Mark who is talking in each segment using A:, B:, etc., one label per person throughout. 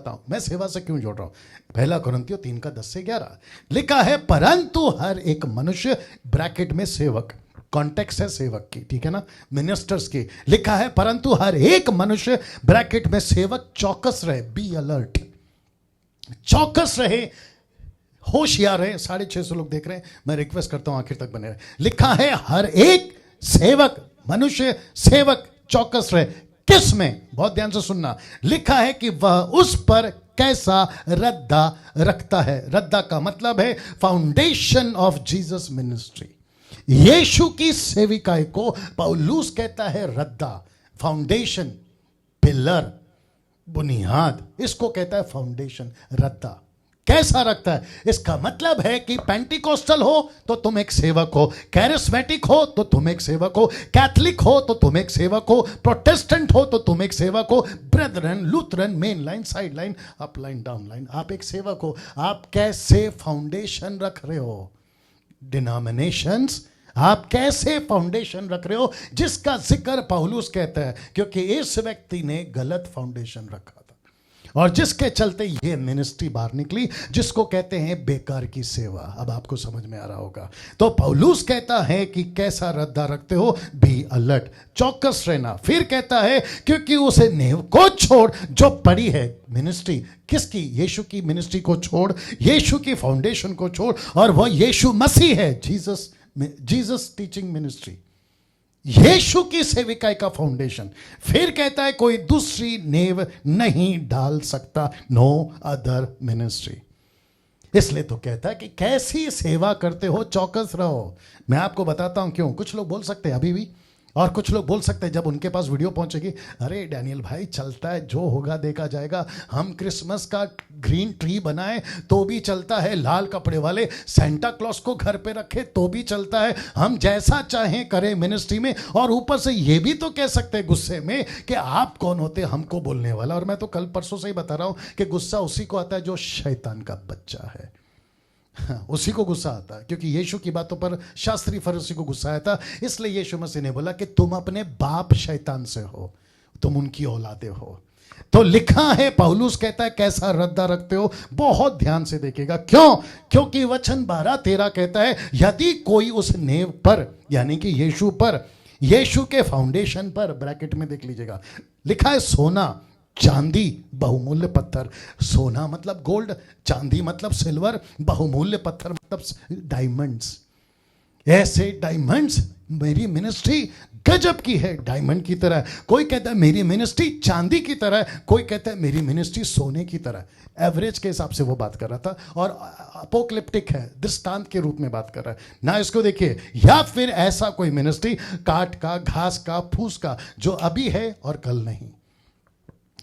A: हूं मैं सेवा से क्यों जोड़ रहा हूं। पहला कुरिन्थियों 3:10-11 लिखा है, परंतु हर एक मनुष्य, ब्रैकेट में सेवक, कॉन्टेक्स्ट है सेवक की, ठीक है ना, मिनिस्टर्स की, लिखा है परंतु हर एक मनुष्य, ब्रैकेट में सेवक, चौकस रहे, बी अलर्ट, चौकस रहे, होशियार रहे। 650 लोग देख रहे हैं, मैं रिक्वेस्ट करता हूं आखिर तक बने रहे। लिखा है हर एक सेवक, मनुष्य सेवक चौकस रहे, किस में, बहुत ध्यान से सुनना, लिखा है कि वह उस पर कैसा रद्दा रखता है। रद्दा का मतलब है फाउंडेशन ऑफ जीसस मिनिस्ट्री। यीशु की सेविकाई को पौलुस कहता है रद्दा, फाउंडेशन, पिलर, बुनियाद, इसको कहता है फाउंडेशन, रद्दा। कैसा रखता है, इसका मतलब है कि पेंटिकोस्टल हो तो तुम एक सेवक हो, कैरिस्मेटिक हो तो तुम एक सेवक हो, कैथलिक हो तो तुम एक सेवक हो, प्रोटेस्टेंट हो तो तुम एक सेवक हो, brethren, Lutheran, main line, side line, up line, down line, आप एक सेवक हो। आप कैसे फाउंडेशन रख रहे हो, डिनोमिनेशंस, आप कैसे फाउंडेशन रख रहे हो, जिसका जिक्र पौलुस कहता है, क्योंकि इस व्यक्ति ने गलत फाउंडेशन रखा था और जिसके चलते ये मिनिस्ट्री बाहर निकली, जिसको कहते हैं बेकार की सेवा। अब आपको समझ में आ रहा होगा। तो पौलुस कहता है कि कैसा रद्दा रखते हो, बी अलर्ट, चौकस रहना। फिर कहता है क्योंकि उसे नींव को छोड़ जो पड़ी है, मिनिस्ट्री किसकी, यीशु की मिनिस्ट्री को छोड़, यीशु की फाउंडेशन को छोड़, और वह यीशु मसीह है, जीसस टीचिंग मिनिस्ट्री, यीशु की सेविकाई का फाउंडेशन। फिर कहता है कोई दूसरी नींव नहीं डाल सकता, नो अदर मिनिस्ट्री। इसलिए तो कहता है कि कैसी सेवा करते हो, चौकस रहो। मैं आपको बताता हूं क्यों। कुछ लोग बोल सकते हैं अभी भी, और कुछ लोग बोल सकते हैं जब उनके पास वीडियो पहुंचेगी, अरे डैनियल भाई चलता है, जो होगा देखा जाएगा। हम क्रिसमस का ग्रीन ट्री बनाए तो भी चलता है, लाल कपड़े वाले सेंटा क्लॉज को घर पे रखे तो भी चलता है, हम जैसा चाहें करें मिनिस्ट्री में। और ऊपर से ये भी तो कह सकते हैं गुस्से में कि आप कौन होते हमको बोलने वाला। और मैं तो कल परसों से ही बता रहा हूं कि गुस्सा उसी को आता है जो शैतान का बच्चा है, उसी को गुस्सा आता है। क्योंकि यीशु की बातों पर शास्त्री फरीसी को गुस्सा आया था, इसलिए यीशु मसीह ने बोला कि तुम अपने बाप शैतान से हो, तुम उनकी औलादे हो। तो लिखा है, पौलुस कहता है कैसा रद्दा रखते हो, बहुत ध्यान से देखिएगा। क्यों, क्योंकि वचन 12-13 कहता है यदि कोई उस नींव पर, यानी कि यीशु पर, यीशु के फाउंडेशन पर, ब्रैकेट में देख लीजिएगा, लिखा है सोना, चांदी, बहुमूल्य पत्थर। सोना मतलब गोल्ड, चांदी मतलब सिल्वर, बहुमूल्य पत्थर मतलब डायमंड्स। ऐसे डायमंड्स, मेरी मिनिस्ट्री गजब की है, डायमंड की तरह। कोई कहता है मेरी मिनिस्ट्री चांदी की तरह, कोई कहता है मेरी मिनिस्ट्री सोने की तरह। एवरेज के हिसाब से वो बात कर रहा था, और अपोकलिप्टिक है, दृष्टांत के रूप में बात कर रहा है ना। इसको देखिए, या फिर ऐसा कोई मिनिस्ट्री काट का, घास का, फूस का, जो अभी है और कल नहीं।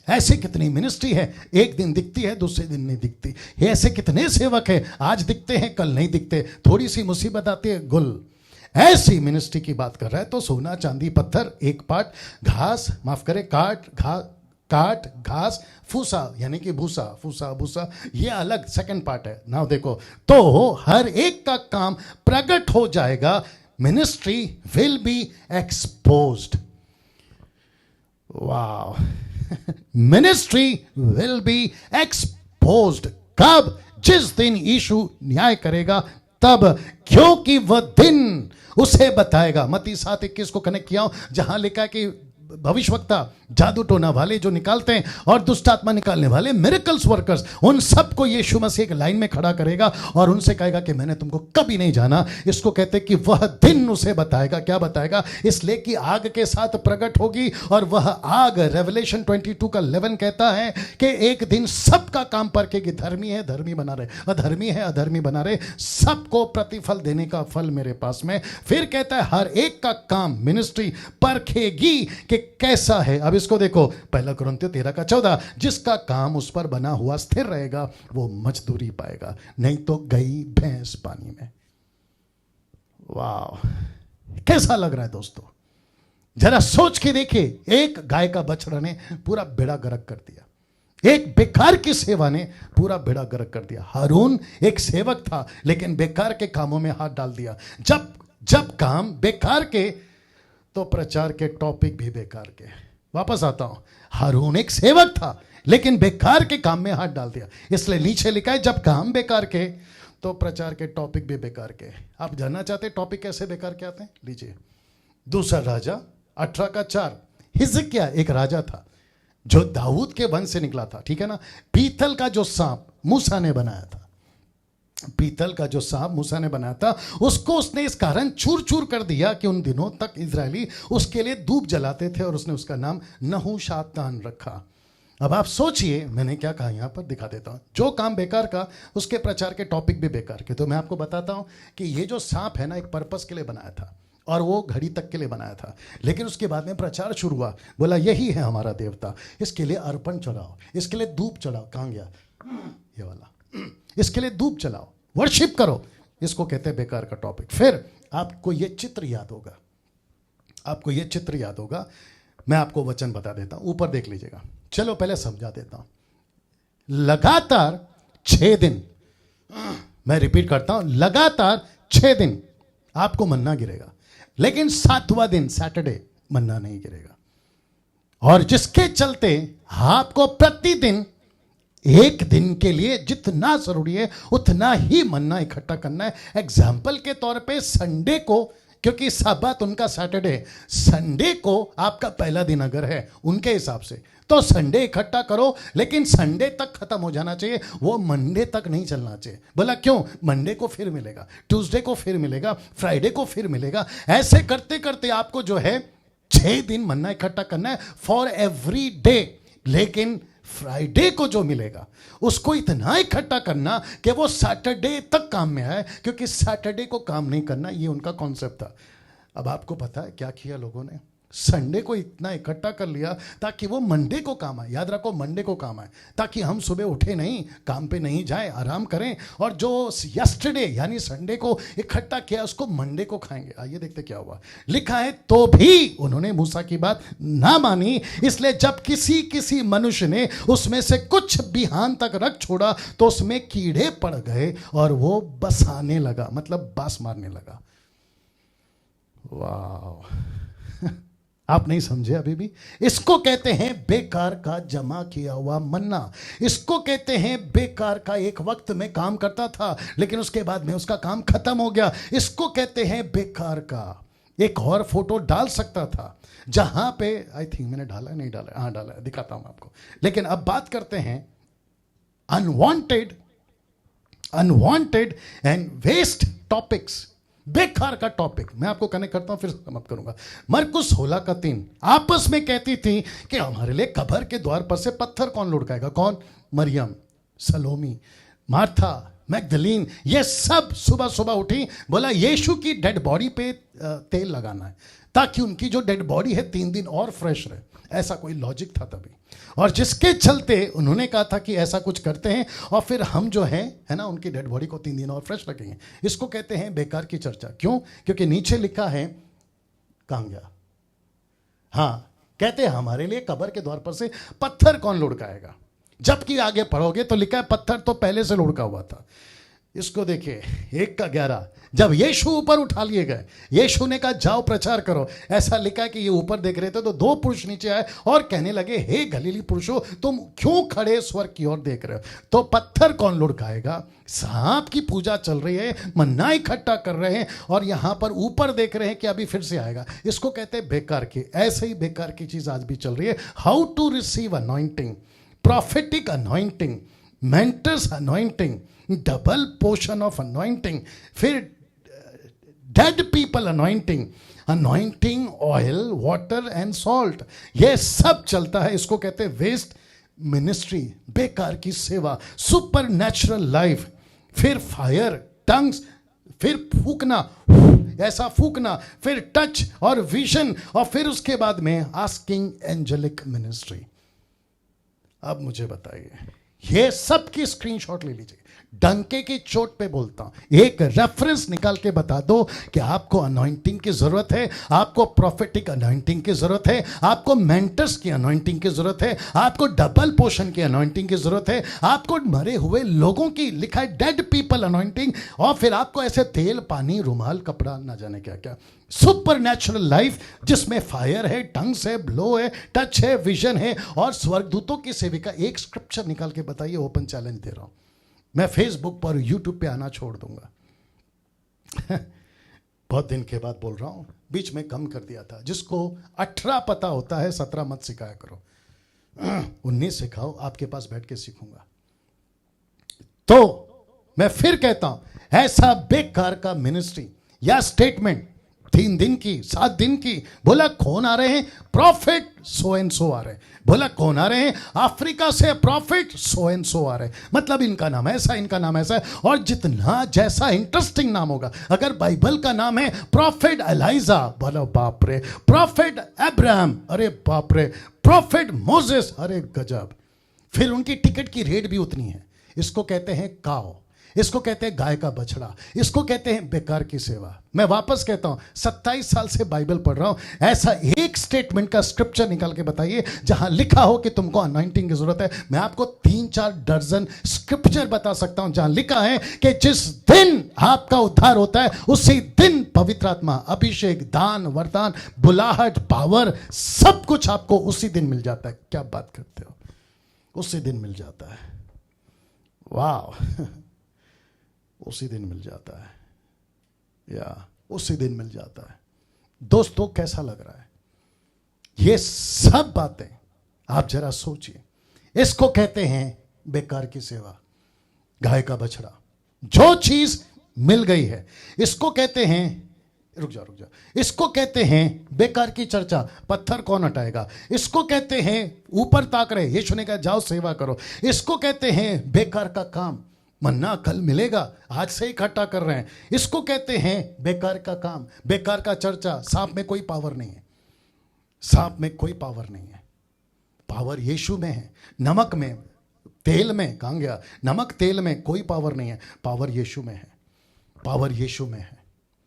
A: ऐसे कितनी मिनिस्ट्री है, एक दिन दिखती है दूसरे दिन नहीं दिखती। ऐसे कितने सेवक हैं, आज दिखते हैं कल नहीं दिखते, थोड़ी सी मुसीबत आती है गुल। ऐसी मिनिस्ट्री की बात कर रहा है। तो सोना, चांदी, पत्थर एक पार्ट, घास, माफ करें, काट, घास, फूसा यानी कि भूसा, भूसा ये अलग सेकंड पार्ट है ना। देखो, तो हर एक का काम प्रकट हो जाएगा, मिनिस्ट्री विल बी एक्सपोज्ड। वाह, मिनिस्ट्री विल बी एक्सपोज्ड। कब, जिस दिन यीशु न्याय करेगा तब, क्योंकि वह दिन उसे बताएगा। मत्ती 7:21 को कनेक्ट किया जहां लिखा कि भविष्यवक्ता, जादू टोना वाले जो निकालते हैं और दुष्ट आत्मा निकालने वाले, मिरेकल्स वर्कर्स, उन सबको यीशु मसीह एक लाइन में खड़ा करेगा और उनसे कहेगा कि मैंने तुमको कभी नहीं जाना। इसको कहते हैं कि वह दिन उसे बताएगा। क्या बताएगा, इसलिए कि आग के साथ प्रकट होगी, और वह आग, रेवलेशन 22:11 कहता है कि एक दिन सबका काम परखेगी। धर्मी है धर्मी बना रहे, अधर्मी है अधर्मी बना रहे, सबको प्रतिफल देने का फल मेरे पास में। फिर कहता है हर एक का काम मिनिस्ट्री परखेगी कि कैसा है। अब इसको देखो, 1 कुरिन्थियों 13:14, जिसका काम उस पर बना हुआ स्थिर रहेगा वो मजदूरी पाएगा, नहीं तो गई भैंस पानी में। वाह, कैसा लग रहा है दोस्तों, जरा सोच के देखिए। एक गाय का बछड़ा ने पूरा बेड़ा गर्क कर दिया, एक बेकार की सेवा ने पूरा बेड़ा गर्क कर दिया। हारून एक सेवक था लेकिन बेकार के कामों में हाथ डाल दिया। जब काम बेकार के, तो प्रचार के टॉपिक भी बेकार के। वापस आता हूं, हारून एक सेवक था, लेकिन बेकार के काम में हाथ डाल दिया। इसलिए नीचे लिखा है जब काम बेकार के तो प्रचार के टॉपिक भी बेकार के। आप जानना चाहते हैं टॉपिक कैसे बेकार के आते हैं? लीजिए, दूसरा राजा 18:4। हिजकिय्याह एक राजा था जो दाऊद के वंश से निकला था, ठीक है ना। पीतल का जो सांप मूसा ने बनाया था, पीतल का जो सांप मूसा ने बनाया था, उसको उसने इस कारण चूर चूर कर दिया कि उन दिनों तक इजरायली उसके लिए धूप जलाते थे और उसने उसका नाम नहुशातान रखा। अब आप सोचिए, मैंने क्या कहा यहां पर दिखा देता हूं। जो काम बेकार का उसके प्रचार के टॉपिक भी बेकार के। तो मैं आपको बताता हूं कि ये जो सांप है ना, एक पर्पस के लिए बनाया था और वो घड़ी तक के लिए बनाया था। लेकिन उसके बाद में प्रचार शुरू हुआ, बोला यही है हमारा देवता, इसके लिए अर्पण चढ़ाओ, इसके लिए धूप चढ़ाओ। कहां गया ये वाला? इसके लिए धूप चलाओ, वर्शिप करो। इसको कहते हैं बेकार का टॉपिक। फिर आपको ये चित्र याद होगा, आपको ये चित्र याद होगा। मैं आपको वचन बता देता हूं, ऊपर देख लीजिएगा। चलो पहले समझा देता हूं। लगातार 6 दिन, मैं रिपीट करता हूं, लगातार 6 दिन आपको मन्ना गिरेगा, लेकिन 7वां दिन सैटरडे मन्ना नहीं गिरेगा। और जिसके चलते आपको प्रतिदिन 1 दिन के लिए जितना जरूरी है उतना ही मन्ना इकट्ठा करना है। एग्जाम्पल के तौर पे संडे को, क्योंकि साबत उनका सैटरडे, संडे को आपका पहला दिन अगर है उनके हिसाब से, तो संडे इकट्ठा करो, लेकिन संडे तक खत्म हो जाना चाहिए, वो मंडे तक नहीं चलना चाहिए। बोला क्यों? मंडे को फिर मिलेगा, ट्यूसडे को फिर मिलेगा, फ्राइडे को फिर मिलेगा। ऐसे करते करते आपको जो है 6 दिन मन्ना इकट्ठा करना है फॉर एवरी डे। लेकिन फ्राइडे को जो मिलेगा उसको इतना इकट्ठा करना कि वो सैटरडे तक काम में आए, क्योंकि सैटरडे को काम नहीं करना, ये उनका कॉन्सेप्ट था। अब आपको पता है क्या किया लोगों ने? संडे को इतना इकट्ठा कर लिया ताकि वो मंडे को काम आए। याद रखो, मंडे को काम आए, ताकि हम सुबह उठे नहीं, काम पे नहीं जाए, आराम करें, और जो यस्टरडे यानी संडे को इकट्ठा किया उसको मंडे को खाएंगे। आइए देखते क्या हुआ। लिखा है तो भी उन्होंने मूसा की बात ना मानी, इसलिए जब किसी मनुष्य ने उसमें से कुछ बिहान तक रख छोड़ा तो उसमें कीड़े पड़ गए और वो बसाने लगा, मतलब बास मारने लगा। वाह, आप नहीं समझे अभी भी? इसको कहते हैं बेकार का जमा किया हुआ मन्ना। इसको कहते हैं बेकार का, एक वक्त में काम करता था लेकिन उसके बाद में उसका काम खत्म हो गया। इसको कहते हैं बेकार का। एक और फोटो डाल सकता था जहां पे, आई थिंक मैंने डाला नहीं डाला, हाँ डाला, दिखाता हूं आपको। लेकिन अब बात करते हैं अनवांटेड एंड वेस्ट टॉपिक्स। बेकार का टॉपिक मैं आपको कनेक्ट करता हूं, फिर समाप्त करूंगा। मरकुस 16:3 आपस में कहती थी कि हमारे लिए कब्र के द्वार पर से पत्थर कौन लुढ़काएगा? कौन? मरियम, सलोमी, मार्था, मैगदलीन, ये सब सुबह सुबह उठी, बोला यीशु की डेड बॉडी पे तेल लगाना है ताकि उनकी जो डेड बॉडी है 3 दिन और फ्रेश रहे। ऐसा कोई लॉजिक था तभी, और जिसके चलते उन्होंने कहा था कि ऐसा कुछ करते हैं और फिर हम जो है ना उनकी डेड बॉडी को 3 दिन और फ्रेश रखेंगे। इसको कहते हैं बेकार की चर्चा। क्यों? क्योंकि नीचे लिखा है, कहां गया? हाँ, कहते हैं हमारे लिए कब्र के द्वार पर से पत्थर कौन लुढ़काएगा, जबकि आगे पढ़ोगे तो लिखा है पत्थर तो पहले से लुढ़का हुआ था। इसको देखिए 1:11, जब यीशु ऊपर उठा लिए गए, यीशु ने कहा जाओ प्रचार करो। ऐसा लिखा है कि ये ऊपर देख रहे थे तो 2 पुरुष नीचे आए और कहने लगे हे गलीली पुरुषों, तुम क्यों खड़े स्वर्ग की ओर देख रहे हो? तो पत्थर कौन लुढ़काएगा? सांप की पूजा चल रही है, मन्ना इकट्ठा कर रहे हैं और यहां पर ऊपर देख रहे हैं कि अभी फिर से आएगा। इसको कहते हैं बेकार की। ऐसे ही बेकार की चीज आज भी चल रही है। How to receive anointing, prophetic anointing, mentor's anointing, double portion of anointing, फिर dead people anointing, anointing oil, water and salt, ये सब चलता है। इसको कहते हैं वेस्ट मिनिस्ट्री, बेकार की सेवा, सुपर नेचुरल लाइफ, फिर फायर, टंग्स, फिर फूकना, ऐसा फूकना, फिर टच और विजन, और फिर उसके बाद में आस्किंग एंजेलिक मिनिस्ट्री। अब मुझे बताइए, ये सब की स्क्रीनशॉट ले लीजिए, डंके की चोट पे बोलता हूं, एक रेफरेंस निकाल के बता दो कि आपको अनॉइंटिंग की जरूरत है, आपको प्रोफेटिक अनॉइंटिंग की जरूरत है, आपको मेंटर्स की अनॉइंटिंग की जरूरत है, आपको डबल पोर्शन की अनॉइंटिंग की जरूरत है, आपको मरे हुए लोगों की, लिखा है डेड पीपल अनॉइंटिंग, और फिर आपको ऐसे तेल, पानी, रुमाल, कपड़ा, ना जाने क्या क्या, सुपर नेचुरल लाइफ जिसमें फायर है, टंग्स है, ब्लो है, टच है, विजन है और स्वर्गदूतों की सेविका। एक स्क्रिप्चर निकाल के बताइए, ओपन चैलेंज दे रहा हूं। मैं फेसबुक पर, यूट्यूब पे आना छोड़ दूंगा। बहुत दिन के बाद बोल रहा हूं, बीच में कम कर दिया था। जिसको 18 पता होता है 17 मत सिखाया करो, 19 सिखाओ, आपके पास बैठ के सीखूंगा। तो मैं फिर कहता हूं, ऐसा बेकार का मिनिस्ट्री या स्टेटमेंट 3 दिन की, 7 दिन की, बोला कौन आ रहे हैं? प्रॉफिट सो एंड सो आ रहे हैं। बोला कौन आ रहे हैं? अफ्रीका से प्रॉफिट सो एंड सो आ रहे हैं। मतलब इनका नाम ऐसा, इनका नाम ऐसा है। और जितना जैसा इंटरेस्टिंग नाम होगा, अगर बाइबल का नाम है प्रॉफिट एलाइजा, बोलो बाप रे, प्रॉफिट अब्राहम, अरे बाप रे, प्रॉफिट मोसेस, अरे गजब। फिर उनकी टिकट की रेट भी उतनी है। इसको कहते हैं काव, इसको कहते हैं गाय का बछड़ा, इसको कहते हैं बेकार की सेवा। मैं वापस कहता हूं, 27 साल से बाइबल पढ़ रहा हूं। ऐसा एक स्टेटमेंट का स्क्रिप्चर निकाल के बताइए जहां लिखा हो कि तुमको अनॉइंटिंग की जरूरत है। मैं आपको 3-4 दर्जन स्क्रिप्चर बता सकता हूं जहां लिखा है कि जिस दिन आपका उद्धार होता है उसी दिन पवित्र आत्मा, अभिषेक, दान, वरदान, बुलाहट, पावर, सब कुछ आपको उसी दिन मिल जाता है। क्या बात करते हो? उसी दिन मिल जाता है। वाह, उसी दिन मिल जाता है, या उसी दिन मिल जाता है। दोस्तों कैसा लग रहा है? ये सब बातें आप जरा सोचिए। इसको कहते हैं बेकार की सेवा, गाय का बछड़ा। जो चीज मिल गई है इसको कहते हैं, रुक जा, इसको कहते हैं बेकार की चर्चा, पत्थर कौन हटाएगा। इसको कहते हैं ऊपर ताक रहे, यीशु ने कहा जाओ सेवा करो। इसको कहते हैं बेकार का काम, मन्ना कल मिलेगा, आज से इकट्ठा कर रहे हैं। इसको कहते हैं बेकार का काम, बेकार का चर्चा। सांप में कोई पावर नहीं है, सांप में कोई पावर नहीं है। पावर यीशु में है, नमक में, तेल में। कहां गया? नमक तेल में कोई पावर नहीं है, पावर यीशु में है, पावर यीशु में है।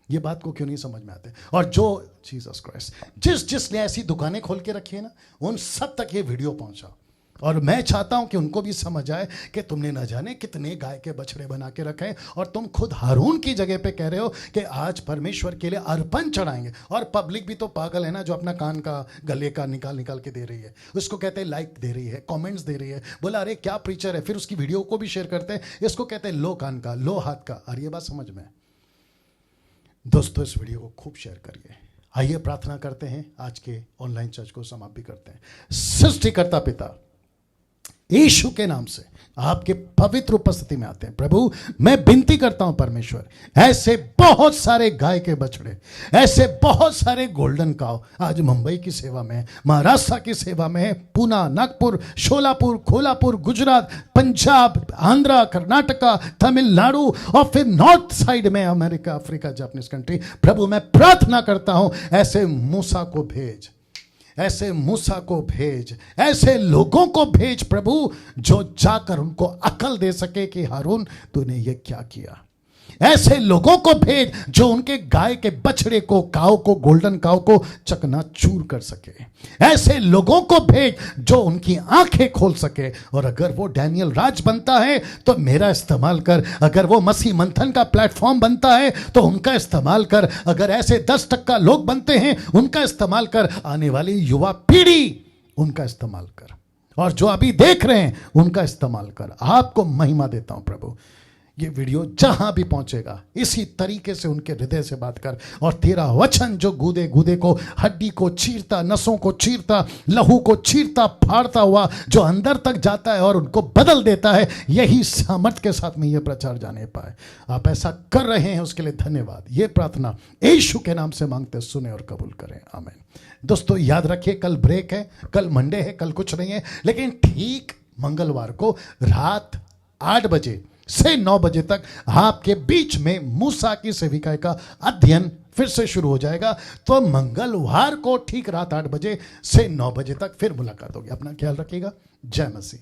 A: ये बात को क्यों नहीं समझ में आते? और जो जीसस क्राइस्ट, जिसने ऐसी दुकानें खोल के रखी है ना, उन सब तक ये वीडियो पहुंचा। और मैं चाहता हूं कि उनको भी समझ आए कि तुमने न जाने कितने गाय के बछड़े बना के रखे हैं, और तुम खुद हारून की जगह पे कह रहे हो कि आज परमेश्वर के लिए अर्पण चढ़ाएंगे। और पब्लिक भी तो पागल है ना, जो अपना कान का, गले का निकाल निकाल के दे रही है। उसको कहते हैं लाइक दे रही है, कमेंट्स दे रही है, बोला अरे क्या प्रीचर है। फिर उसकी वीडियो को भी शेयर करते हैं। इसको कहते हैं लो कान का, लो हाथ का। और ये बात समझ में? दोस्तों इस वीडियो को खूब शेयर करिए। आइए प्रार्थना करते हैं, आज के ऑनलाइन चर्च को समाप्त भी करते हैं। सृष्टिकर्ता पिता, यीशु के नाम से आपके पवित्र उपस्थिति में आते हैं। प्रभु मैं विनती करता हूं परमेश्वर, ऐसे बहुत सारे गाय के बछड़े, ऐसे बहुत सारे गोल्डन काव आज मुंबई की सेवा में, महाराष्ट्र की सेवा में, पूना, नागपुर, शोलापुर, कोल्हापुर, गुजरात, पंजाब, आंध्रा, कर्नाटका, तमिलनाडु और फिर नॉर्थ साइड में अमेरिका, अफ्रीका, जापानीज कंट्री। प्रभु मैं प्रार्थना करता हूं ऐसे मूसा को भेज, ऐसे मूसा को भेज, ऐसे लोगों को भेज प्रभु, जो जाकर उनको अकल दे सके कि हारून तूने ये क्या किया। ऐसे लोगों को भेज जो उनके गाय के बछड़े को, काव को, गोल्डन काव को चकनाचूर कर सके। ऐसे लोगों को भेज जो उनकी आंखें खोल सके। और अगर वो डैनियल राज बनता है तो मेरा इस्तेमाल कर, अगर वो मसीह मंथन का प्लेटफॉर्म बनता है तो उनका इस्तेमाल कर, अगर ऐसे 10% लोग बनते हैं उनका इस्तेमाल कर, आने वाली युवा पीढ़ी उनका इस्तेमाल कर, और जो अभी देख रहे हैं उनका इस्तेमाल कर। आपको महिमा देता हूं प्रभु। ये वीडियो जहां भी पहुंचेगा इसी तरीके से उनके हृदय से बात कर, और तेरा वचन जो गूदे गूदे को, हड्डी को चीरता, नसों को चीरता, लहू को चीरता फाड़ता हुआ जो अंदर तक जाता है और उनको बदल देता है, यही सामर्थ के साथ में ये प्रचार जाने पाए। आप ऐसा कर रहे हैं, उसके लिए धन्यवाद। ये प्रार्थना यीशु के नाम से मांगते, सुने और कबूल करें, आमीन। दोस्तों याद रखिए, कल ब्रेक है, कल मंडे है, कल कुछ नहीं है, लेकिन ठीक मंगलवार को रात 8 बजे से 9 बजे तक आपके बीच में मूसा की सेविकाई का अध्ययन फिर से शुरू हो जाएगा। तो मंगलवार को ठीक रात 8 बजे से 9 बजे तक फिर मुलाकात होगी। अपना ख्याल रखिएगा। जय मसीह।